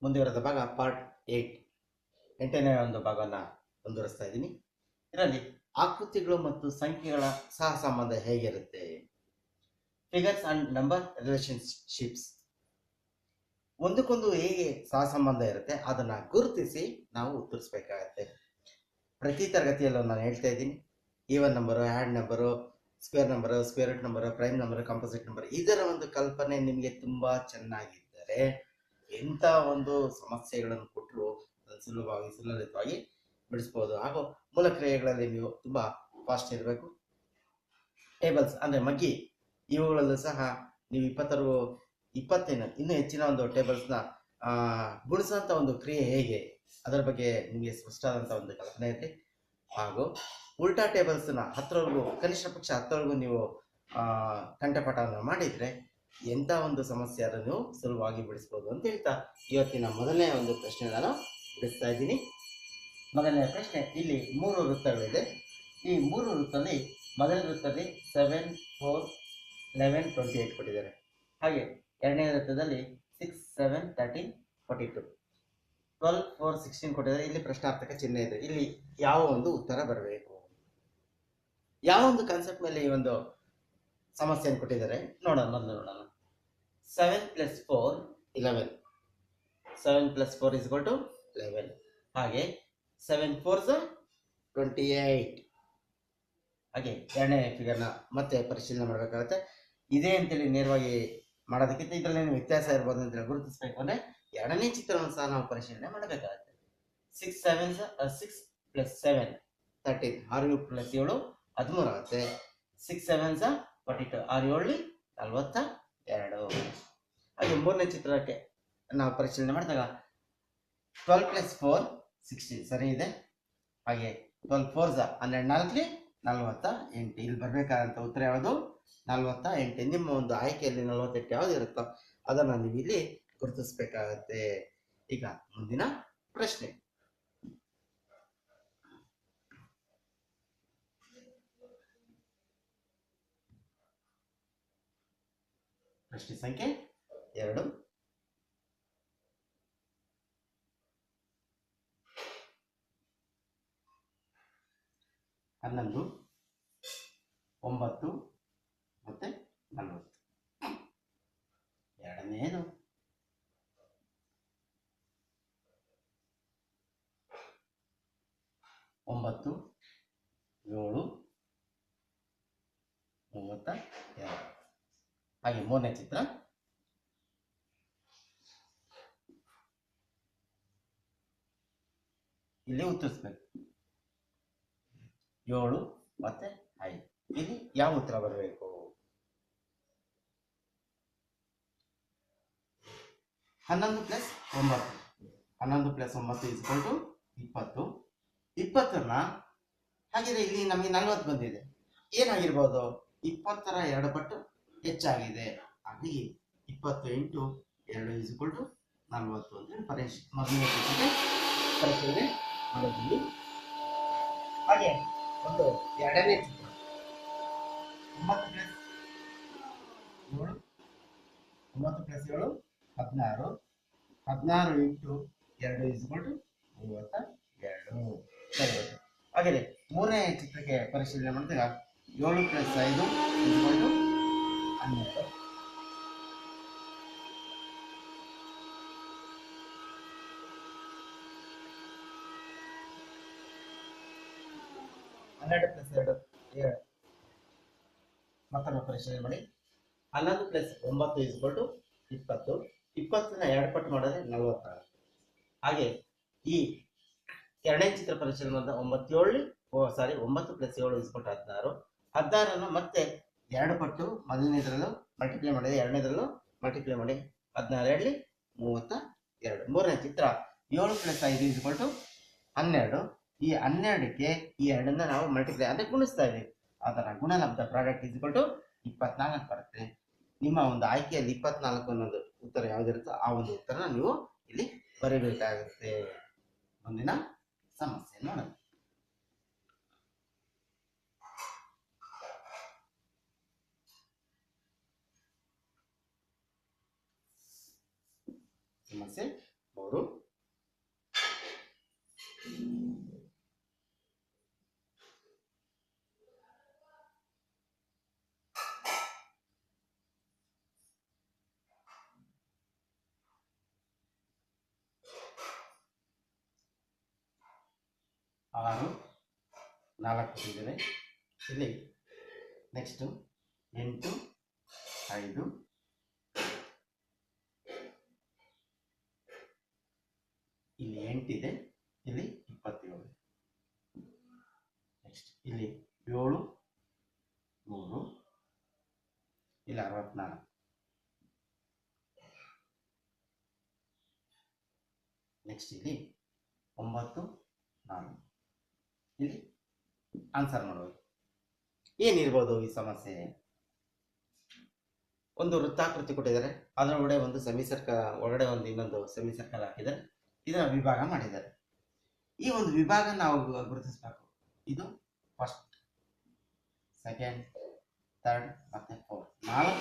ಮುಂದುವರೆದ ಭಾಗ ಪಾರ್ಟ್ 8 ಎಂಟನೇ ಒಂದು ಭಾಗವನ್ನು ಮುಂದುವರಿಸ್ತಾ ಇದ್ದೀನಿ. ಇದರಲ್ಲಿ ಆಕೃತಿಗಳು ಮತ್ತು ಸಂಖ್ಯೆಗಳ ಸಹ ಸಂಬಂಧ ಹೇಗಿರುತ್ತೆ, ಫಿಗರ್ಸ್ ಅಂಡ್ ನಂಬರ್ ರಿಲೇಶನ್ಶಿಪ್ಸ್, ಒಂದಕ್ಕೊಂದು ಹೇಗೆ ಸಹ ಸಂಬಂಧ ಇರುತ್ತೆ ಅದನ್ನು ಗುರುತಿಸಿ ನಾವು ಉತ್ತರಿಸಬೇಕಾಗತ್ತೆ. ಪ್ರತಿ ತರಗತಿಯಲ್ಲೂ ನಾನು ಹೇಳ್ತಾ ಇದ್ದೀನಿ, even number, odd number, square number, square root number, prime number, composite number, ಇದರ ಒಂದು ಕಲ್ಪನೆ ನಿಮಗೆ ತುಂಬ ಚೆನ್ನಾಗಿದ್ದರೆ ಎಂಥ ಒಂದು ಸಮಸ್ಯೆಗಳನ್ನು ಕೊಟ್ಟರು ಸುಲಭವಾಗಿ ಸುಲಲಿತವಾಗಿ ಬಿಡಿಸ್ಬೋದು. ಹಾಗೂ ಮೂಲ ಕ್ರಿಯೆಗಳಲ್ಲಿ ನೀವು ತುಂಬ ಫಾಸ್ಟ್ ಇರಬೇಕು. ಟೇಬಲ್ಸ್ ಅಂದರೆ ಮಗ್ಗಿ, ಇವುಗಳಲ್ಲೂ ಸಹ ನೀವು 20 ಇನ್ನೂ ಹೆಚ್ಚಿನ ಒಂದು ಟೇಬಲ್ಸ್ನ ಗುಣಿಸೋಂಥ ಒಂದು ಕ್ರಿಯೆ ಹೇಗೆ ಅದರ ಬಗ್ಗೆ ನಿಮಗೆ ಸ್ಪಷ್ಟವಾದಂಥ ಒಂದು ಕಲ್ಪನೆ ಇರಲಿ. ಹಾಗೂ ಉಲ್ಟಾ ಟೇಬಲ್ಸ್ನ 10ರವರೆಗೂ, ಕನಿಷ್ಠ ಪಕ್ಷ 10ರವರೆಗೂ ನೀವು ಕಂಠಪಾಠವನ್ನು ಮಾಡಿದರೆ ಎಂಥ ಒಂದು ಸಮಸ್ಯೆ ಅದನ್ನು ನೀವು ಸುಲಭವಾಗಿ ಬಿಡಿಸ್ಬೋದು ಅಂತ ಹೇಳ್ತಾ ಇವತ್ತಿನ ಮೊದಲನೇ ಒಂದು ಪ್ರಶ್ನೆ ನಾನು ಬಿಡಿಸ್ತಾ ಇದ್ದೀನಿ. ಮೊದಲನೇ ಪ್ರಶ್ನೆ, ಇಲ್ಲಿ 3 ವೃತ್ತಗಳಿದೆ. ಈ 3 ವೃತ್ತದಲ್ಲಿ ಮೊದಲ ವೃತ್ತದಲ್ಲಿ 7, 4, 11, 28 ಕೊಟ್ಟಿದ್ದಾರೆ. ಹಾಗೆ ಎರಡನೇ ವೃತ್ತದಲ್ಲಿ 6, 7, 13, 42, 12, 4, 16 ಕೊಟ್ಟಿದ್ದಾರೆ. ಇಲ್ಲಿ ಪ್ರಶ್ನಾರ್ಥಕ ಚಿಹ್ನೆ ಇದೆ. ಇಲ್ಲಿ ಯಾವ ಒಂದು ಉತ್ತರ ಬರಬೇಕು, ಯಾವ ಒಂದು ಕಾನ್ಸೆಪ್ಟ್ ಮೇಲೆ ಈ ಒಂದು ಸಮಸ್ಯೆಯನ್ನು ಕೊಟ್ಟಿದ್ದಾರೆ ನೋಡೋಣ. 7 + 4 11, 7 + 4 = 11. ಹಾಗೆ 7 4s 28. ಹಾಗೆ ಎರಡನೇ ಫಿಗರ್ನ ಮತ್ತೆ ಪರಿಶೀಲನೆ ಮಾಡಬೇಕಾಗುತ್ತೆ. ಇದೇ ಅಂತೇಳಿ ನೇರವಾಗಿ ಮಾಡೋದಕ್ಕಿಂತ ಇದರಲ್ಲಿ ವ್ಯತ್ಯಾಸ ಇರ್ಬೋದು ಅಂತೇಳಿ ಗುರುತಿಸಬೇಕು ಅಂದರೆ ಎರಡನೇ ಚಿತ್ರವನ್ನು ಸಹ ನಾವು ಪರಿಶೀಲನೆ ಮಾಡಬೇಕಾಗುತ್ತೆ. 6 7s 6 + 7 13, 6 + 7 13 ಆಗುತ್ತೆ. 6 7s 42, 6 7 42. ಹಾಗೆ ಮೂರನೇ ಚಿತ್ರಕ್ಕೆ ನಾವು ಪರಿಶೀಲನೆ ಮಾಡಿದಾಗ 12 + 4 16 ಸರಿ ಇದೆ. ಹಾಗೆ 12 4s 12 48. ಇಲ್ಲಿ ಬರಬೇಕಾದಂಥ ಉತ್ತರ ಯಾವುದು? 48. ನಿಮ್ಮ ಒಂದು ಆಯ್ಕೆಯಲ್ಲಿ 48 ಯಾವುದು ಇರುತ್ತೋ ಅದನ್ನು ನೀವು ಇಲ್ಲಿ ಗುರುತಿಸಬೇಕಾಗತ್ತೆ. ಈಗ ಮುಂದಿನ ಪ್ರಶ್ನೆ, ಪ್ರಶ್ನೆ ಸಂಖ್ಯೆ 2. 11, 9 ಮತ್ತೆ 40. ಎರಡನೇದು 9, 7, 32. ಹಾಗೆ ಮೂರನೇ ಚಿತ್ರ ಇಲ್ಲಿ ಉತ್ತರಿಸಬೇಕು. 7 ಮತ್ತೆ 5. ಇಲ್ಲಿ ಯಾವ ಉತ್ತರ ಬರಬೇಕು? 11 + 9, 11 + 9 = 20. 20ನ್ನ ಹಾಗಿದ್ರೆ ಇಲ್ಲಿ ನಮಗೆ 40 ಬಂದಿದೆ. ಏನಾಗಿರ್ಬೋದು? 20ರ 2 ಪಟ್ಟು ಹೆಚ್ಚಾಗಿದೆ. ಹಾಗಾಗಿ 20 × 2 = 40 ಅಂತೇಳಿ ಮೊದಲನೇ ಪರಿಶೀಲನೆ ಮಾಡೋದಿಲ್ಲಿ. ಹಾಗೆ ಒಂದು ಎರಡನೇ ಚಿತ್ರ 9 + 7 16, 16 × 2 = 32. ಹಾಗೆ ಮೂರನೇ ಚಿತ್ರಕ್ಕೆ ಪರಿಶೀಲನೆ ಮಾಡಿದಾಗ 7 + 5 = 12. 12 + 2 7. ಮತ್ತೊಮ್ಮೆ ಪರಿಶೀಲನೆ ಮಾಡಿ. 11 + 9 = 20. 20ನ 2 ಪಟ್ಟು ಮಾಡಿದ್ರೆ 40. ಹಾಗೆ ಈ ಎರಡನೇ ಚಿತ್ರ ಪರಿಶೀಲನೆ ಮಾಡಿದ 9 + 7 = 16. 16ನ್ನು ಮತ್ತೆ 2 ಪಟ್ಟು ಮೊದಲನೇದರಲ್ಲೂ ಮಲ್ಟಿಪ್ಲೈ ಮಾಡಿದೆ, ಎರಡನೇದರಲ್ಲೂ ಮಲ್ಟಿಪ್ಲೈ ಮಾಡಿ 16 32. ಮೂರನೇ ಚಿತ್ರ 7 + 5 = 12. ಈ 12ಕ್ಕೆ ಈ ಎರಡನ್ನ ನಾವು ಮಲ್ಟಿಪ್ಲೈ ಅಂದರೆ ಗುಣಿಸ್ತಾ ಇದ್ದೀವಿ. ಅದರ ಗುಣಲಬ್ಧ ಪ್ರಾಡಕ್ಟ್ = 24 ಬರುತ್ತೆ. ನಿಮ್ಮ ಒಂದು ಆಯ್ಕೆಯಲ್ಲಿ 24 ಅನ್ನೋದು ಉತ್ತರ ಯಾವುದಿರುತ್ತೋ ಆ ಒಂದು ಉತ್ತರ ನೀವು ಇಲ್ಲಿ ಬರೀಬೇಕಾಗುತ್ತೆ. ಮುಂದಿನ ಸಮಸ್ಯೆ ನೋಡೋಣ. ಸಮಸ್ಯೆ 3. 6 4 ಕೊಟ್ಟಿದ್ದೇನೆ. ಇಲ್ಲಿ ನೆಕ್ಸ್ಟು 8 5 ಇಲ್ಲಿ 8 ಇದೆ, ಇಲ್ಲಿ 27. ನೆಕ್ಸ್ಟ್ ಇಲ್ಲಿ 7 3 ಇಲ್ಲಿ 64. ನೆಕ್ಸ್ಟ್ ಇಲ್ಲಿ 9 4 ಇಲ್ಲಿ ಆನ್ಸರ್ ಮಾಡಬೇಕು. ಏನಿರ್ಬೋದು ಈ ಸಮಸ್ಯೆ? ಒಂದು ವೃತ್ತಾಕೃತಿ ಕೊಟ್ಟಿದ್ದಾರೆ, ಅದರೊಳಗಡೆ ಒಂದು ಸೆಮಿ ಸರ್ಕಲ್, ಒಳಗಡೆ ಒಂದು ಇನ್ನೊಂದು ಸೆಮಿ ಸರ್ಕಲ್ ಹಾಕಿದ್ದಾರೆ, ಇದರ ವಿಭಾಗ ಮಾಡಿದ್ದಾರೆ. ಈ ಒಂದು ವಿಭಾಗ ನಾವು ಗುರುತಿಸಬೇಕು. ಇದು ಫಸ್ಟ್, ಸೆಕೆಂಡ್, ಥರ್ಡ್ ಮತ್ತೆ ಫೋರ್ತ್, 4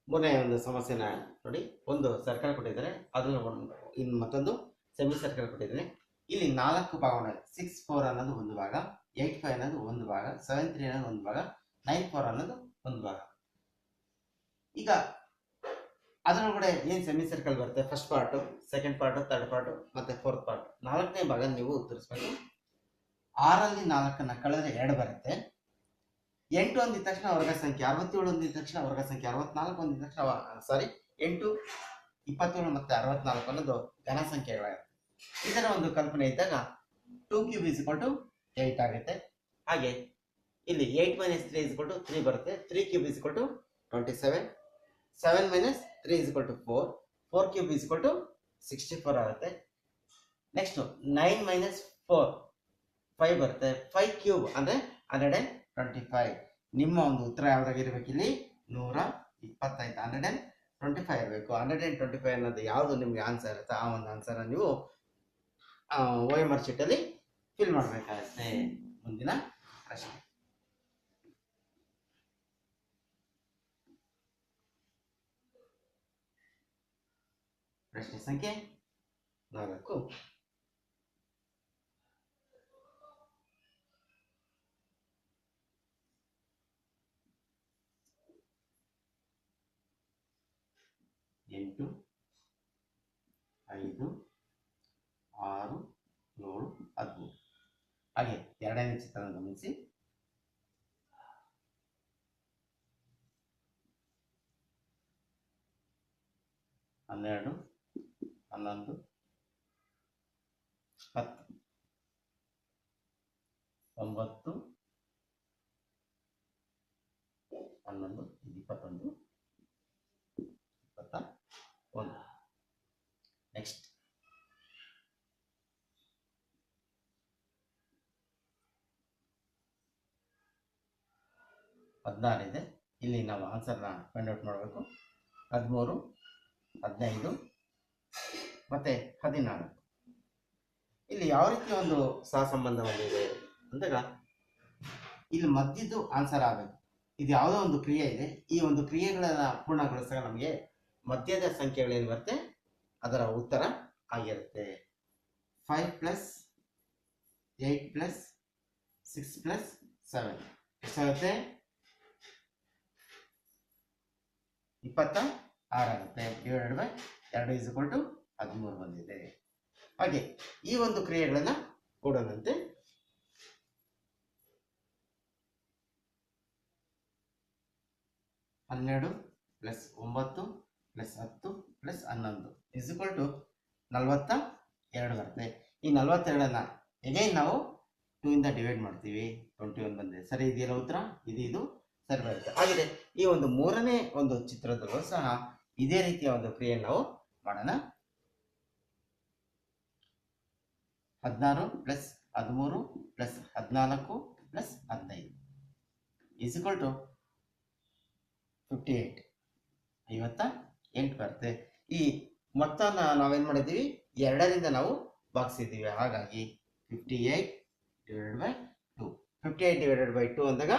ಮೂರನೇ ಒಂದು ಸಮಸ್ಯೆನ ನೋಡಿ. ಒಂದು ಸರ್ಕಲ್ ಕೊಟ್ಟಿದ್ದಾರೆ, ಅದನ್ನು ಇನ್ನು ಮತ್ತೊಂದು ಸೆಮಿ ಸರ್ಕಲ್ ಕೊಟ್ಟಿದ್ದಾರೆ. ಇಲ್ಲಿ 4 ಭಾಗವನ್ನು 6 4 ಅನ್ನೋದು ಒಂದು ಭಾಗ, 8 5 ಅನ್ನೋದು ಒಂದು ಭಾಗ, 7 3 ಅನ್ನೋದು ಒಂದು ಭಾಗ, 9 4 ಅನ್ನೋದು ಒಂದು ಭಾಗ. ಈಗ ಅದರೊಳಗಡೆ ಏನು ಸೆಮಿ ಸರ್ಕಲ್ ಬರುತ್ತೆ? First part, second part, third part ಮತ್ತೆ ಫೋರ್ತ್ ಪಾರ್ಟ್. 4ನೇ ಭಾಗ ನೀವು ಉತ್ತರಿಸ್ಬೇಕು. 6ರಲ್ಲಿ 4 ಕಳೆದ್ರೆ 2 ಬರುತ್ತೆ. 8 ಒಂದಿದ ತಕ್ಷಣ ವರ್ಗ ಸಂಖ್ಯೆ, 67 ಒಂದಿದ ತಕ್ಷಣ ವರ್ಗ ಸಂಖ್ಯೆ, 64 ಒಂದಿದ ತಕ್ಷಣ 8 27 ಮತ್ತೆ 64 ಅನ್ನೋದು ಘನ ಸಂಖ್ಯೆಗಳಾಗುತ್ತೆ. ಇದರ ಒಂದು ಕಲ್ಪನೆ ಇದ್ದಾಗ 2 ಕ್ಯೂಬ್ = 8 ಆಗುತ್ತೆ. ಹಾಗೆ ಇಲ್ಲಿ 8 - 3 = 3 ಬರುತ್ತೆ. 3 ಕ್ಯೂಬ್ = 27, 7 - 3 = 4, 4 ಕ್ಯೂಬ್ = 64 ಆಗುತ್ತೆ. ನೆಕ್ಸ್ಟ್ 9 - 4 5 ಬರುತ್ತೆ. 5 ಕ್ಯೂಬ್ ಅಂದರೆ 125. ನಿಮ್ಮ ಒಂದು ಉತ್ತರ ಯಾವ್ದಾಗಿರ್ಬೇಕು? ಇಲ್ಲಿ 125, 125 ಇರಬೇಕು. 125 ಅನ್ನೋದು ಯಾವುದು ನಿಮ್ಗೆ ಆನ್ಸರ್ ಇರುತ್ತೆ, ಆ ಒಂದು ಆನ್ಸರ್ ನೀವು OMR ಶೀಟಲ್ಲಿ ಫಿಲ್ ಮಾಡಬೇಕಾಗುತ್ತೆ. ಮುಂದಿನ ಪ್ರಶ್ನೆ, ಪ್ರಶ್ನೆ ಸಂಖ್ಯೆ 4. ಎಂಟು 5 6 7 13. ಹಾಗೆ ಎರಡನೇ ಚಿತ್ರನ ಗಮನಿಸಿ. ಹನ್ನೆರಡು 11 10 9 11 21 21. ನೆಕ್ಸ್ಟ್ 16 ಇದೆ. ಇಲ್ಲಿ ನಾವು ಆನ್ಸರ್ನ ಫೈಂಡ್ ಔಟ್ ಮಾಡಬೇಕು. 13 15 ಮತ್ತೆ 14. ಇಲ್ಲಿ ಯಾವ ರೀತಿ ಒಂದು ಸಹಸಂಬಂಧ ಹೊಂದಿದೆ ಅಂದಾಗ ಇಲ್ಲಿ ಮಧ್ಯದ್ದು ಆನ್ಸರ್ ಆಗಬೇಕು. ಇದು ಯಾವುದೋ ಒಂದು ಕ್ರಿಯೆ ಇದೆ, ಈ ಒಂದು ಕ್ರಿಯೆಗಳನ್ನ ಪೂರ್ಣಗೊಳಿಸಿದಾಗ ನಮಗೆ ಮಧ್ಯದ ಸಂಖ್ಯೆಗಳೇನು ಬರುತ್ತೆ ಅದರ ಉತ್ತರ ಆಗಿರುತ್ತೆ. 5 + 8 + 6 + 7 ಎಷ್ಟಾಗುತ್ತೆ? 26 ಆಗುತ್ತೆ. ಡಿವೈಡೆಡ್ ಬೈ 2 = 13 ಬಂದಿದೆ. ಹಾಗೆ ಈ ಒಂದು ಕ್ರಿಯೆಗಳನ್ನ ಕೊಡೋಣಂತೆ. ಹನ್ನೆರಡು + 9 + 10 + 11 = 42 ಬರುತ್ತೆ. ಈ 42ನ್ನ ಎಗೈನ್ ನಾವು 2 ಇಂದ ಡಿವೈಡ್ ಮಾಡ್ತೀವಿ, 21 ಬಂದಿದೆ. ಸರಿ ಇದೆಯಲ್ಲ ಉತ್ತರ? ಇದು ಸರಿ ಬರುತ್ತೆ. ಹಾಗಿದೆ ಈ ಒಂದು ಮೂರನೇ ಒಂದು ಚಿತ್ರದಲ್ಲೂ ಸಹ ಇದೇ ರೀತಿಯ ಒಂದು ಕ್ರಿಯೆಯನ್ನು ನಾವು ಮಾಡೋಣ. 16 + 13 + 14 + 15 = 58. 58 ಬರುತ್ತೆ. ಈ ಮೊತ್ತನ ನಾವೇನು ಮಾಡಿದ್ದೀವಿ, 2ರಿಂದ ನಾವು ಭಾಗಿಸಿದ್ದೀವಿ. ಹಾಗಾಗಿ 58 / 2. 58 / 2 ಅಂದಾಗ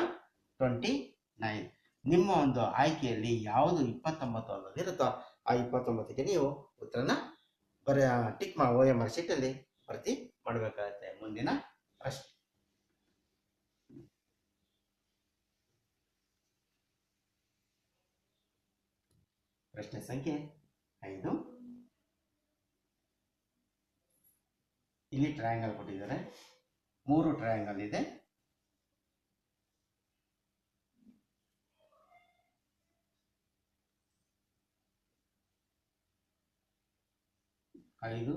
29. ನಿಮ್ಮ ಒಂದು ಆಯ್ಕೆಯಲ್ಲಿ ಯಾವುದು 29 ಅನ್ನೋದಿರುತ್ತೋ ಆ 29ಗೆ ನೀವು ಉತ್ತರನ ಟಿಕ್ OMR ಶೀಟಲ್ಲಿ ಭರ್ತಿ ಮಾಡಬೇಕಾಗುತ್ತೆ. ಮುಂದಿನ ಪ್ರಶ್ನೆ. ಪ್ರಶ್ನೆ ಸಂಖ್ಯೆ 5. ಇಲ್ಲಿ ಟ್ರಯಾಂಗಲ್ ಕೊಟ್ಟಿದ್ದಾರೆ. 3 ಟ್ರಯಾಂಗಲ್ ಇದೆ. ಐದು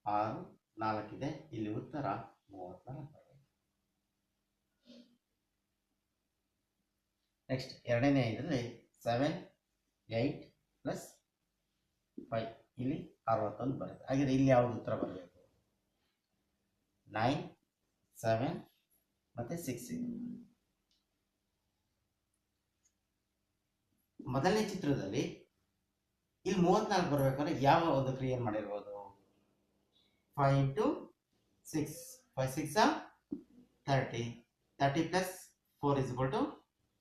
6 4 ಇದೆ. ಇಲ್ಲಿ ಉತ್ತರ 34. ನೆಕ್ಸ್ಟ್ ಎರಡನೇ ಇದರಲ್ಲಿ 7 8 + 5 ಇಲ್ಲಿ 61 ಬರುತ್ತೆ. ಹಾಗಿದ್ರೆ ಇಲ್ಲಿ ಯಾವುದು ಉತ್ತರ ಬರಬೇಕು? 9 7 ಮತ್ತು 6. ಮೊದಲನೇ ಚಿತ್ರದಲ್ಲಿ ಇಲ್ಲಿ 34 ಬರಬೇಕಾದ್ರೆ ಯಾವ ಒಂದು ಕ್ರಿಯೆ ಮಾಡಿರ್ಬೋದು? 5 × 6 5 6 30. 30 + 4 =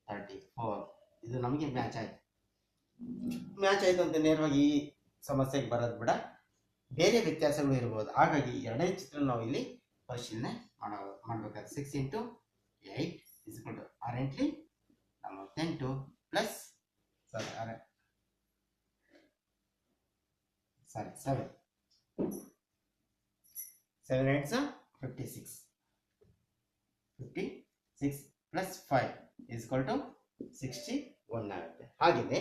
34. ಇದು ನಮಗೆ ಮ್ಯಾಚ್ ಆಯ್ತು. ಮ್ಯಾಚ್ ಆಯ್ತು ಅಂತ ನೇರವಾಗಿ ಈ ಸಮಸ್ಯೆಗೆ ಬರೋದು ಬೇಡ, ಬೇರೆ ವ್ಯತ್ಯಾಸಗಳು ಇರ್ಬೋದು. ಹಾಗಾಗಿ ಎರಡನೇ ಚಿತ್ರ ನಾವು ಇಲ್ಲಿ ಪರಿಶೀಲನೆ ಮಾಡಬೇಕಾದ್ರೆ 6 × 8 = ಕರೆಂಟ್ಲಿ 48 ಪ್ಲಸ್ 7 7 8s 56. 56 + 5 = 61 ಆಗುತ್ತೆ. ಹಾಗೆಯೇ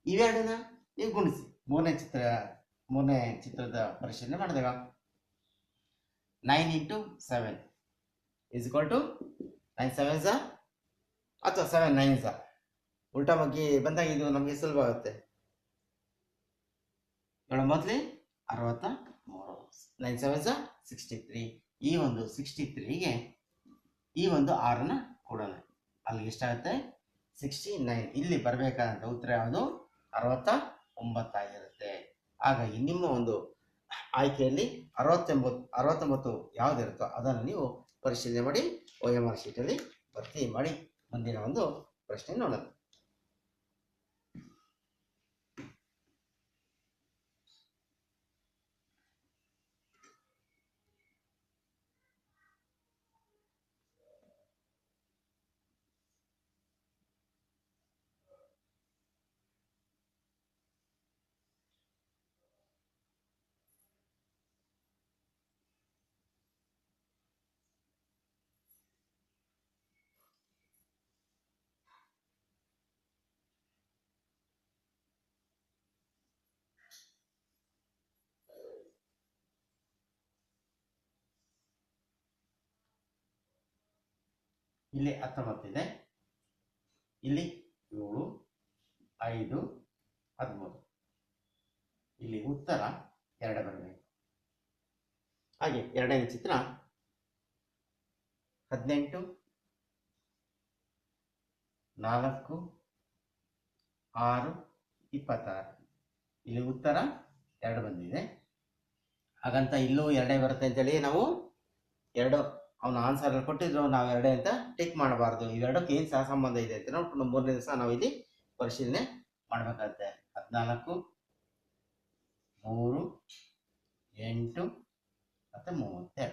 ಇವೆರಡನ್ನ ನೀವು ಗುಣಿಸಿ ಮೂರನೇ ಚಿತ್ರದ ಪರಿಶೀಲನೆ ಮಾಡಿದಾಗ 9 × 7 = 9 7s ಅಥವಾ 7 9s. ಉಲ್ಟಾ ಮಗ್ಗಿ ಬಂದಾಗ ಇದು ನಮಗೆ ಸುಲಭ ಆಗುತ್ತೆ. ಮೊದಲೇ 63. 9 7s 63. ಈ ಒಂದು 63ಗೆ ಈ ಒಂದು 6ನ ಕೊಡೋಣ. ಅಲ್ಲಿಗೆ ಎಷ್ಟಾಗುತ್ತೆ? 69. ಇಲ್ಲಿ ಬರಬೇಕಾದಂಥ ಉತ್ತರ ಯಾವುದು? 69 ಆಗಿರುತ್ತೆ. ಹಾಗಾಗಿ ನಿಮ್ಮ ಒಂದು ಆಯ್ಕೆಯಲ್ಲಿ 69 ಯಾವುದಿರುತ್ತೋ ಅದನ್ನು ನೀವು ಪರಿಶೀಲನೆ ಮಾಡಿ OMR ಶೀಟಲ್ಲಿ ಭರ್ತಿ ಮಾಡಿ ಮುಂದಿನ ಒಂದು ಪ್ರಶ್ನೆ ನೋಡೋಣ. ಇಲ್ಲಿ 19 ಇದೆ. ಇಲ್ಲಿ 7 5 13. ಇಲ್ಲಿ ಉತ್ತರ 2 ಬರಬೇಕು. ಹಾಗೆ ಎರಡನೇ ಚಿತ್ರ 18 4 6 26. ಇಲ್ಲಿ ಉತ್ತರ 2 ಬಂದಿದೆ. ಹಾಗಂತ ಇಲ್ಲೂ 2 ಬರುತ್ತೆ ಅಂತೇಳಿ ನಾವು 2 ಅವನ ಆನ್ಸರ್ ಕೊಟ್ಟಿದ್ರು, ನಾವು 2 ಅಂತ ಟಿಕ್ ಮಾಡಬಾರ್ದು. ಇವೆರಡಕ್ಕೆ ಏನು ಸಹ ಸಂಬಂಧ ಇದೆ ಅಂತ ನೋಡ್ಕೊಂಡು ಮೂರನೇ ದಿವಸ ನಾವು ಇಲ್ಲಿ ಪರಿಶೀಲನೆ ಮಾಡಬೇಕಾಗುತ್ತೆ. 14 3 8 ಮತ್ತು 32.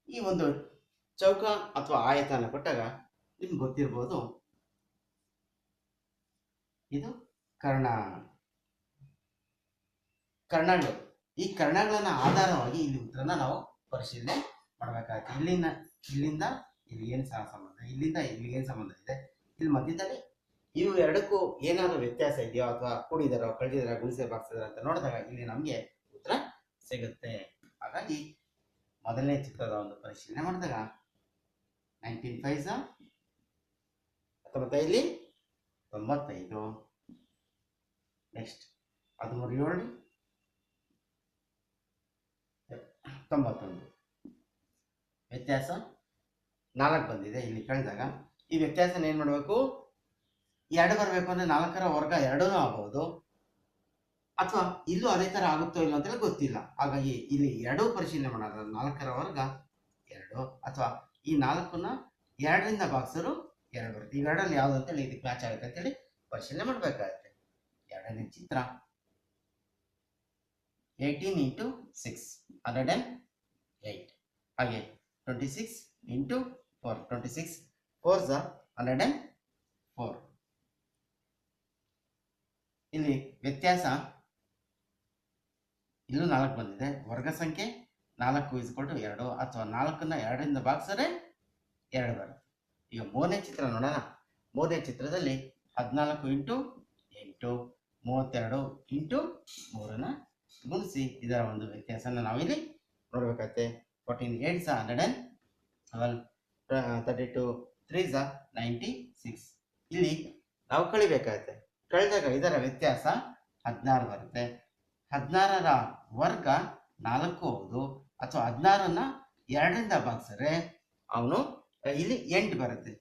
ಈ ಒಂದು ಚೌಕ ಅಥವಾ ಆಯತನ ಕೊಟ್ಟಾಗ ನಿಮ್ಗೆ ಗೊತ್ತಿರ್ಬೋದು, ಇದು ಕರ್ಣಗಳು. ಈ ಕರ್ಣಗಳನ್ನ ಆಧಾರವಾಗಿ ಇಲ್ಲಿ ಉತ್ತರನ ನಾವು ಪರಿಶೀಲನೆ ಮಾಡಬೇಕಾಗುತ್ತೆ. ಇಲ್ಲಿಂದ ಇಲ್ಲಿ ಏನು ಸಹ ಸಂಬಂಧ, ಇಲ್ಲಿಂದ ಇಲ್ಲಿಗೆ ಏನು ಸಂಬಂಧ ಇದೆ, ಇಲ್ಲಿ ಮಧ್ಯದಲ್ಲಿ ಇವು ಎರಡಕ್ಕೂ ಏನಾದರೂ ವ್ಯತ್ಯಾಸ ಇದೆಯೋ ಅಥವಾ ಕೂಡಿದಾರೋ ಕಳೆದಿದಾರ ಗುಣಿಸಿ ಬಾರಿಸಿದಾರ ಅಂತ ನೋಡಿದಾಗ ಇಲ್ಲಿ ನಮಗೆ ಉತ್ತರ ಸಿಗುತ್ತೆ. ಹಾಗಾಗಿ ಮೊದಲನೇ ಚಿತ್ರದ ಒಂದು ಪರಿಶೀಲನೆ ಮಾಡಿದಾಗ 19 5 19 95. ನೆಕ್ಸ್ಟ್ 13 7 91. ವ್ಯತ್ಯಾಸ 4 ಬಂದಿದೆ. ಇಲ್ಲಿ ಕಳೆದಾಗ ಈ ವ್ಯತ್ಯಾಸನ ಏನು ಮಾಡಬೇಕು, 2 ಬರಬೇಕು ಅಂದರೆ 4ರ ವರ್ಗ 2 ಆಗಬಹುದು, ಅಥವಾ ಇಲ್ಲೂ ಅದೇ ಥರ ಆಗುತ್ತೋ ಇಲ್ಲ ಅಂತೇಳಿ ಗೊತ್ತಿಲ್ಲ. ಹಾಗಾಗಿ ಇಲ್ಲಿ 2 ಪರಿಶೀಲನೆ ಮಾಡೋದು. 4ರ ವರ್ಗ 2, ಅಥವಾ ಈ 4ನ್ನ 2ರಿಂದ ಭಾಗಿಸಲು 2 ಬರುತ್ತೆ. ಈ 2ರಲ್ಲಿ ಯಾವುದು ಅಂತೇಳಿ ಇದಕ್ಕೆ ಮ್ಯಾಚ್ ಆಗುತ್ತೆ ಅಂತೇಳಿ ಪರಿಶೀಲನೆ ಮಾಡಬೇಕಾಗುತ್ತೆ. ಎರಡನೇ ಚಿತ್ರ 18 × 6 108. ಹಾಗೆ 26 × 4 26 4s 104. ಇಲ್ಲಿ ವ್ಯತ್ಯಾಸ ಇಲ್ಲೂ 4 ಬಂದಿದೆ. ವರ್ಗ ಸಂಖ್ಯೆ 4 = 2, ಅಥವಾ 4ನ್ನ 2ರಿಂದ ಭಾಗಿಸಿದ್ರೆ 2 ಬರುತ್ತೆ. ಈಗ ಮೂರನೇ ಚಿತ್ರ ನೋಡೋಣ. ಮೂರನೇ ಚಿತ್ರದಲ್ಲಿ 14 × 8 32 × 3ನ ಗುಣಿಸಿ ಇದರ ಒಂದು ವ್ಯತ್ಯಾಸನ ನಾವಿಲ್ಲಿ ನೋಡಬೇಕಾಗುತ್ತೆ. 14 8s 112, 32 3s 96. ಇಲ್ಲಿ ನಾವು ಕಳಿಬೇಕಾಗುತ್ತೆ. ಕಳೆದಾಗ ಇದರ ವ್ಯತ್ಯಾಸ 16 ಬರುತ್ತೆ. 16ರ ವರ್ಗ 4 ಹೌದು, ಅಥವಾ 16ನ್ನ 2ರಿಂದ ಭಾಗಿಸಿದ್ರೆ ಅವನು ಇಲ್ಲಿ 8 ಬರುತ್ತೆ.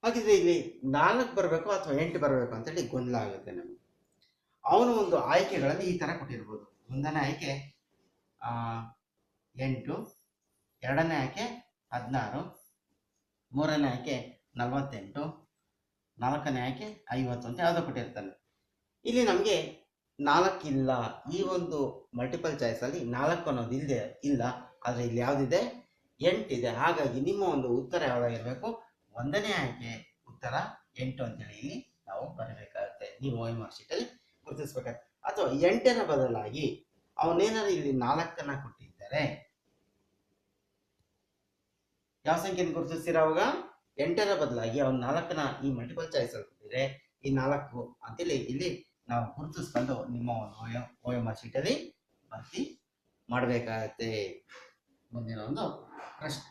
ಹಾಗಿದ್ರೆ ಇಲ್ಲಿ 4 ಬರಬೇಕು ಅಥವಾ 8 ಬರಬೇಕು ಅಂತೇಳಿ ಗೊಂದಲ ಆಗುತ್ತೆ ನಮಗೆ. ಅವನು ಒಂದು ಆಯ್ಕೆಗಳಲ್ಲಿ ಈ ಥರ ಕೊಟ್ಟಿರ್ಬೋದು. ಒಂದನೇ ಆಯ್ಕೆ 8, ಎರಡನೇ ಆಯ್ಕೆ 16, ಮೂರನೇ ಆಯ್ಕೆ 48, ನಾಲ್ಕನೇ ಆಯ್ಕೆ 50 ಅಂತ ಯಾವುದೋ ಕೊಟ್ಟಿರ್ತಾನೆ. ಇಲ್ಲಿ ನಮಗೆ 4 ಇಲ್ಲ. ಈ ಒಂದು ಮಲ್ಟಿಪಲ್ ಚಾಯ್ಸಲ್ಲಿ 4 ಅನ್ನೋದು ಇಲ್ಲ. ಆದರೆ ಇಲ್ಲಿ ಯಾವುದಿದೆ, 8 ಇದೆ. ಹಾಗಾಗಿ ನಿಮ್ಮ ಒಂದು ಉತ್ತರ ಯಾವುದಾಗಿರಬೇಕು, ಒಂದನೇ ಆಯ್ಕೆ ಉತ್ತರ 8 ಅಂತೇಳಿ ಇಲ್ಲಿ ನಾವು ಬರಬೇಕಾಗುತ್ತೆ. ನೀವು OMR ಶೀಟಲ್ಲಿ ಗುರುತಿಸ್ಬೇಕಾಗುತ್ತೆ. ಅಥವಾ 8ರ ಬದಲಾಗಿ ಅವನೇನಾದ್ರು ಇಲ್ಲಿ 4ನ್ನ ಕೊಟ್ಟಿದ್ದಾರೆ, ಯಾವ ಸಂಖ್ಯೆಯನ್ನು ಗುರುತಿಸ್ತೀರ ಅವಾಗ? 8ರ ಬದಲಾಗಿ ಅವ್ನು 4ನ್ನ ಈ ಮಲ್ಟಿಪಲ್ ಚಾಯ್ಸ್ ಅಲ್ಲಿ ಕೊಟ್ಟಿದ್ರೆ ಈ 4 ಅಂತೇಳಿ ಇಲ್ಲಿ ನಾವು ಗುರುತಿಸ್ಕೊಂಡು ನಿಮ್ಮ ಒಂದು OMR ಶೀಟಲ್ಲಿ ಭರ್ತಿ ಮಾಡಬೇಕಾಗತ್ತೆ. ಮುಂದಿನ ಒಂದು ಪ್ರಶ್ನೆ.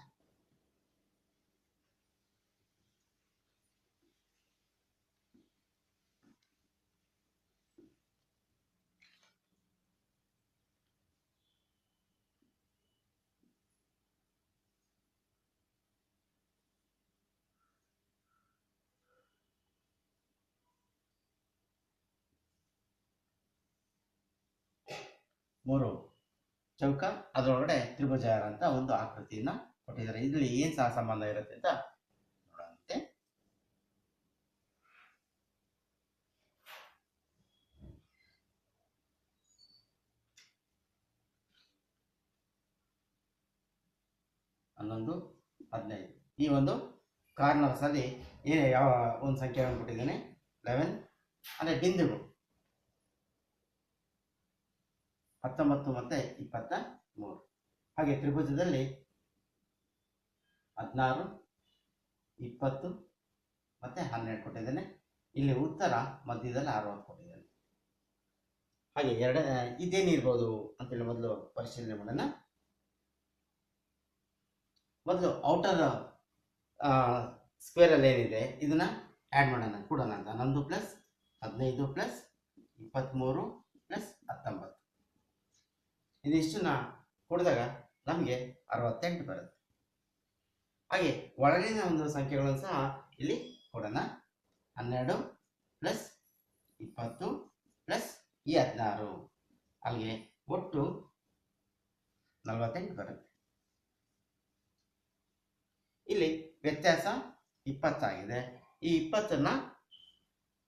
ಮೂರು ಚೌಕ, ಅದರೊಳಗಡೆ ತ್ರಿಭುಜಾಕಾರ ಅಂತ ಒಂದು ಆಕೃತಿಯನ್ನ ಕೊಟ್ಟಿದ್ದಾರೆ. ಇದರಲ್ಲಿ ಏನ್ ಸಹ ಸಂಬಂಧ ಇರುತ್ತೆ ಅಂತ ನೋಡಂತೆ. ಹನ್ನೊಂದು 15. ಈ ಒಂದು ಕಾರ್ನರ್ಸ್ ಅಲ್ಲಿ ಯಾವ ಒಂದು ಸಂಖ್ಯೆಯನ್ನು ಕೊಟ್ಟಿದ್ದಾನೆ, 11 ಅಂದ್ರೆ ಬಿಂದುಗಳು 19 ಮತ್ತೆ 23. ಹಾಗೆ ತ್ರಿಭುಜದಲ್ಲಿ 16, 20 ಮತ್ತೆ 12 ಕೊಟ್ಟಿದ್ದಾನೆ. ಇಲ್ಲಿ ಉತ್ತರ ಮಧ್ಯದಲ್ಲಿ 60 ಕೊಟ್ಟಿದ್ದಾನೆ. ಹಾಗೆ ಇದೇನಿರ್ಬೋದು ಅಂತೇಳಿ ಮೊದಲು ಪರಿಶೀಲನೆ ಮಾಡೋಣ. ಮೊದಲು ಔಟರ್ ಸ್ಕ್ವೇರ್ ಅಲ್ಲಿ ಏನಿದೆ ಇದನ್ನ ಆ್ಯಡ್ ಮಾಡೋಣ, ಕೂಡೋಣ ಅಂತ. 11 + 15 + 23 + 19 ಇದಿಷ್ಟನ್ನ ಕೊಡಿದಾಗ ನಮಗೆ 68 ಬರುತ್ತೆ. ಹಾಗೆ ಒಳಗಿನ ಒಂದು ಸಂಖ್ಯೆಗಳನ್ನು ಸಹ ಇಲ್ಲಿ ಕೊಡೋಣ. 12 + 20 + ಈ 16, ಅಲ್ಲಿಗೆ ಒಟ್ಟು 48 ಬರುತ್ತೆ. ಇಲ್ಲಿ ವ್ಯತ್ಯಾಸ 20 ಆಗಿದೆ. ಈ 20ನ್ನ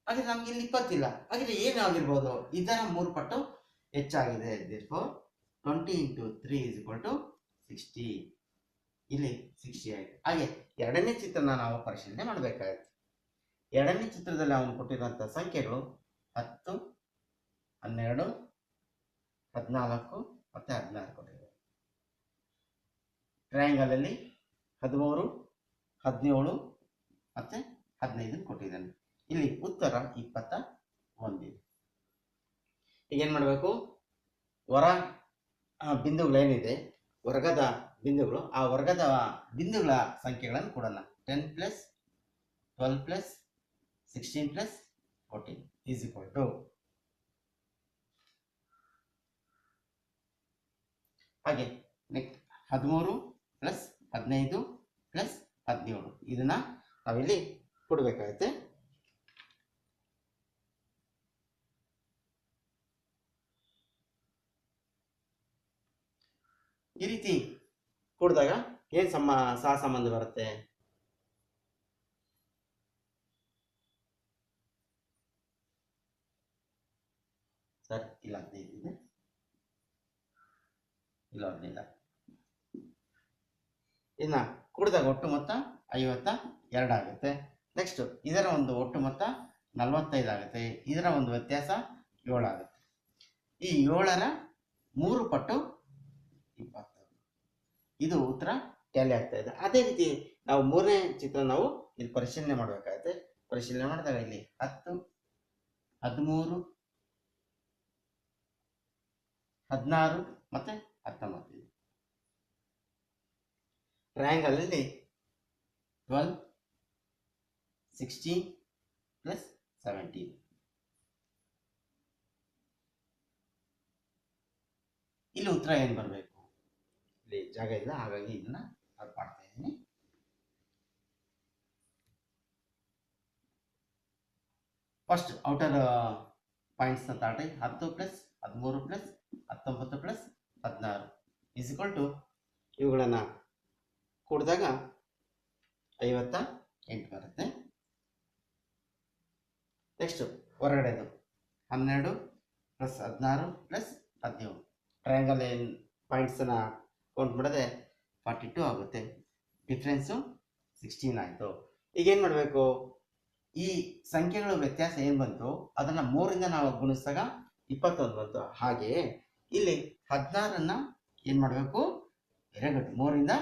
ಹಾಗೆ ನಮ್ಗೆ ಇಲ್ಲಿ 20 ಇಲ್ಲ. ಹಾಗೆ ಏನಾಗಿರ್ಬೋದು, ಇದರ 3 ಪಟ್ಟು ಹೆಚ್ಚಾಗಿದೆ. 20 × 3 = 60. ಇಲ್ಲಿ 60 ಆಗಿದೆ. ಹಾಗೆ ಎರಡನೇ ಚಿತ್ರನ ನಾವು ಪರಿಶೀಲನೆ ಮಾಡಬೇಕಾಗುತ್ತೆ. ಎರಡನೇ ಚಿತ್ರದಲ್ಲಿ ಅವನು ಕೊಟ್ಟಿರುವಂತಹ ಸಂಖ್ಯೆಗಳು 10, 12, 14 ಮತ್ತೆ 16 ಕೊಟ್ಟಿದ್ದಾರೆ. ಟ್ರಯಾಂಗಲ್ ಅಲ್ಲಿ 13, 17 ಮತ್ತೆ 15 ಕೊಟ್ಟಿದ್ದಾನೆ. ಇಲ್ಲಿ ಉತ್ತರ 21 ಇದೆ. ಈಗ ಏನು ಮಾಡಬೇಕು, ಹೊರ ಬಿಂದುಗಳೇನಿದೆ, ವರ್ಗದ ಬಿಂದುಗಳು, ಆ ವರ್ಗದ ಬಿಂದುಗಳ ಸಂಖ್ಯೆಗಳನ್ನು ಕೊಡೋಣ. 10 + 12 + 16 + 14 ಈಸ್ ಈಕ್ವಲ್ ಟು, ಹಾಗೆ ನೆಕ್ಸ್ಟ್ 13 + 15 + 17 ಇದನ್ನ ನಾವಿಲ್ಲಿ ಕೊಡಬೇಕಾಗುತ್ತೆ. ಈ ರೀತಿ ಕೊಡಿದಾಗ ಏನು ಸಹ ಸಂಬಂಧ ಬರುತ್ತೆ? ಸರ್ ಇಲ್ಲ 15 ಇದೆ, ಇಲ್ಲ 15. ಇನ್ನ ಕೂಡಿದಾಗ ಒಟ್ಟು ಮೊತ್ತ 52 ಆಗುತ್ತೆ. ನೆಕ್ಸ್ಟ್ ಇದರ ಒಂದು ಒಟ್ಟು ಮೊತ್ತ 45 ಆಗುತ್ತೆ. ಇದರ ಒಂದು ವ್ಯತ್ಯಾಸ 7 ಆಗುತ್ತೆ. ಈ 7ರ 3 ಪಟ್ಟು 20. ಇದು ಉತ್ತರ ಟ್ಯಾಲಿ ಆಗ್ತಾ ಇದೆ. ಅದೇ ರೀತಿ ನಾವು ಮೂರನೇ ಚಿತ್ರ ನಾವು ಇಲ್ಲಿ ಪರಿಶೀಲನೆ ಮಾಡಬೇಕಾಗುತ್ತೆ. ಪರಿಶೀಲನೆ ಮಾಡಿದಾಗ ಇಲ್ಲಿ 10, 13, 16 ಮತ್ತೆ 19 ಇದೆ. ಟ್ರಯಾಂಗಲ್ ಅಲ್ಲಿ 12, 16 + 17. ಇಲ್ಲಿ ಉತ್ತರ ಏನು ಬರಬೇಕು? ಇಲ್ಲಿ ಜಾಗ ಇಲ್ಲ, ಹಾಗಾಗಿ ಇದನ್ನ ಅರ್ಥ ಮಾಡ್ತಾ ಇದ್ದೀನಿ. ಫಸ್ಟ್ ಔಟರ್ ಪಾಯಿಂಟ್ಸ್ ತಾಟಿ 10 + 13 + 19 + 16 ಈಸ್ ಈಕ್ವಲ್ ಟು, ಇವುಗಳನ್ನು ಕೂಡಿದಾಗ 58 ಬರುತ್ತೆ. ನೆಕ್ಸ್ಟ್ ಹೊರಗಡೆದು 12 + 16 + 17 ಟ್ರಯಾಂಗಲ್ ಪಾಯಿಂಟ್ಸನ್ನ ಕೌಂಟ್ ಮಾಡಿದ್ರೆ 42 ಆಗುತ್ತೆ. ಡಿಫ್ರೆನ್ಸು 16 ಆಯಿತು. ಈಗ ಏನು ಮಾಡಬೇಕು, ಈ ಸಂಖ್ಯೆಗಳ ವ್ಯತ್ಯಾಸ ಏನು ಬಂತು ಅದನ್ನು 3ರಿಂದ ನಾವು ಗುಣಿಸಿದಾಗ 21 ಬಂತು. ಹಾಗೆಯೇ ಇಲ್ಲಿ 16ನ್ನು ಏನು ಮಾಡಬೇಕು, ವೆರಿ ಗುಡ್, 3ರಿಂದ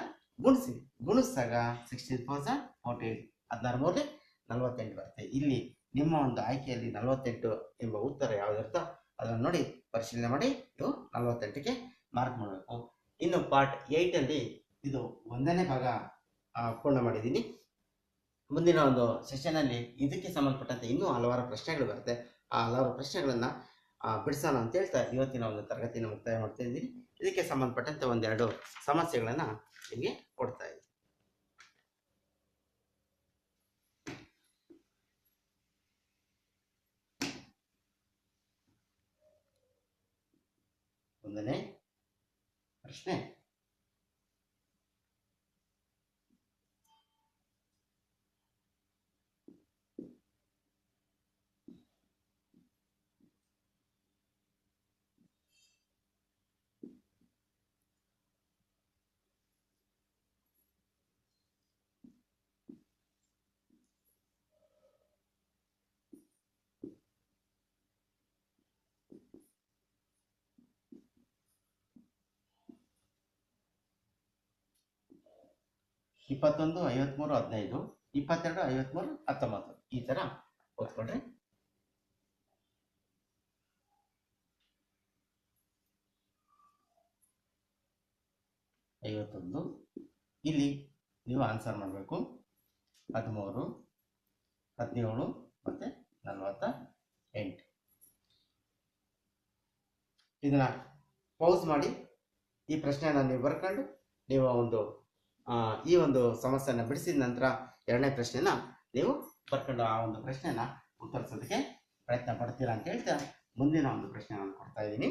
ಗುಣಿಸಿದಾಗ 16 × 4 = 48, 16 × 3 = 48 ಬರುತ್ತೆ. ಇಲ್ಲಿ ನಿಮ್ಮ ಒಂದು ಆಯ್ಕೆಯಲ್ಲಿ 48 ಎಂಬ ಉತ್ತರ ಯಾವುದಿರುತ್ತೋ ಅದನ್ನು ನೋಡಿ ಪರಿಶೀಲನೆ ಮಾಡಿ ನೀವು 48ಕ್ಕೆ ಮಾರ್ಕ್ ಮಾಡಬೇಕು. ಇನ್ನು ಪಾರ್ಟ್ 8ಅಲ್ಲಿ ಇದು 1ನೇ ಭಾಗ ಪೂರ್ಣ ಮಾಡಿದ್ದೀನಿ. ಮುಂದಿನ ಒಂದು ಸೆಷನಲ್ಲಿ ಇದಕ್ಕೆ ಸಂಬಂಧಪಟ್ಟಂತೆ ಇನ್ನೂ ಹಲವಾರು ಪ್ರಶ್ನೆಗಳು ಬರುತ್ತೆ. ಆ ಹಲವಾರು ಪ್ರಶ್ನೆಗಳನ್ನು ಬಿಡಿಸೋಣ ಅಂತ ಹೇಳ್ತಾ ಇವತ್ತಿನ ಒಂದು ತರಗತಿಯನ್ನು ಮುಕ್ತಾಯ ಮಾಡ್ತಾ ಇದ್ದೀನಿ. ಇದಕ್ಕೆ ಸಂಬಂಧಪಟ್ಟಂತೆ ಒಂದೆರಡು ಸಮಸ್ಯೆಗಳನ್ನು ನಿಮಗೆ ಕೊಡ್ತಾ ಇದ್ದೀನಿ. ಒಂದನೇ ಪ್ರಶ್ನೆ, ಇಪ್ಪತ್ತೊಂದು 53 15, 22 53 19 ಈ ತರ ಓದ್ಕೊಂಡ್ರೆ 51 ಇಲ್ಲಿ ನೀವು ಆನ್ಸರ್ ಮಾಡಬೇಕು. 13, 17 ಮತ್ತೆ 48. ಇದನ್ನ ಪೌಸ್ ಮಾಡಿ ಈ ಪ್ರಶ್ನೆಯನ್ನು ನೀವು ಬರ್ಕೊಂಡು ನೀವು ಈ ಒಂದು ಸಮಸ್ಯೆಯನ್ನು ಬಿಡಿಸಿದ ನಂತರ ಎರಡನೇ ಪ್ರಶ್ನೆನ ನೀವು ಬರ್ಕೊಂಡು ಆ ಒಂದು ಪ್ರಶ್ನೆನ ಉತ್ತರಿಸೋದಕ್ಕೆ ಪ್ರಯತ್ನ ಪಡ್ತೀರಾ ಅಂತ ಹೇಳ್ತಾ ಮುಂದಿನ ಒಂದು ಪ್ರಶ್ನೆ ನಾನು ಕೊಡ್ತಾ ಇದ್ದೀನಿ.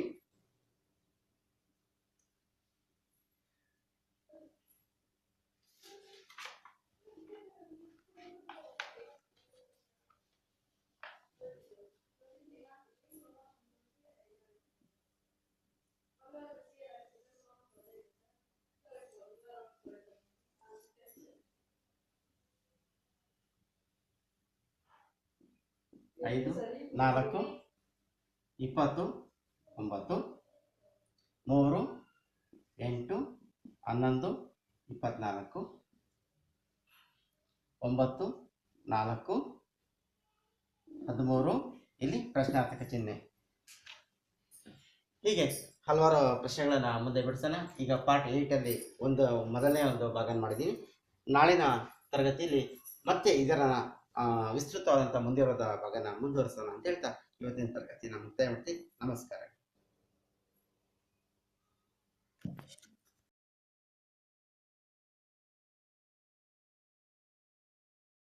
ಐದು 4 20 9 3 8 11 24 9 4 13 ಇಲ್ಲಿ ಪ್ರಶ್ನಾರ್ಥಕ ಚಿಹ್ನೆ. ಹೀಗೆ ಹಲವಾರು ಪ್ರಶ್ನೆಗಳನ್ನ ಮುಂದೆ ಬಿಡಿಸೋಣ. ಈಗ ಪಾರ್ಟ್ 8 ಅಲ್ಲಿ ಮೊದಲನೇ ಒಂದು ಭಾಗ ಮಾಡಿದ್ದೀನಿ. ನಾಳಿನ ತರಗತಿಯಲ್ಲಿ ಮತ್ತೆ ಇದರ ವಿಸ್ತೃತವಾದಂಥ ಮುಂದಿರೋದ ಭಾಗನ ಮುಂದುವರಿಸೋಣ ಅಂತ ಹೇಳ್ತಾ ಇವತ್ತಿನ ತರಗತಿನ ಮುಕ್ತಾಯ ಮಾಡ್ತೀನಿ. ನಮಸ್ಕಾರ.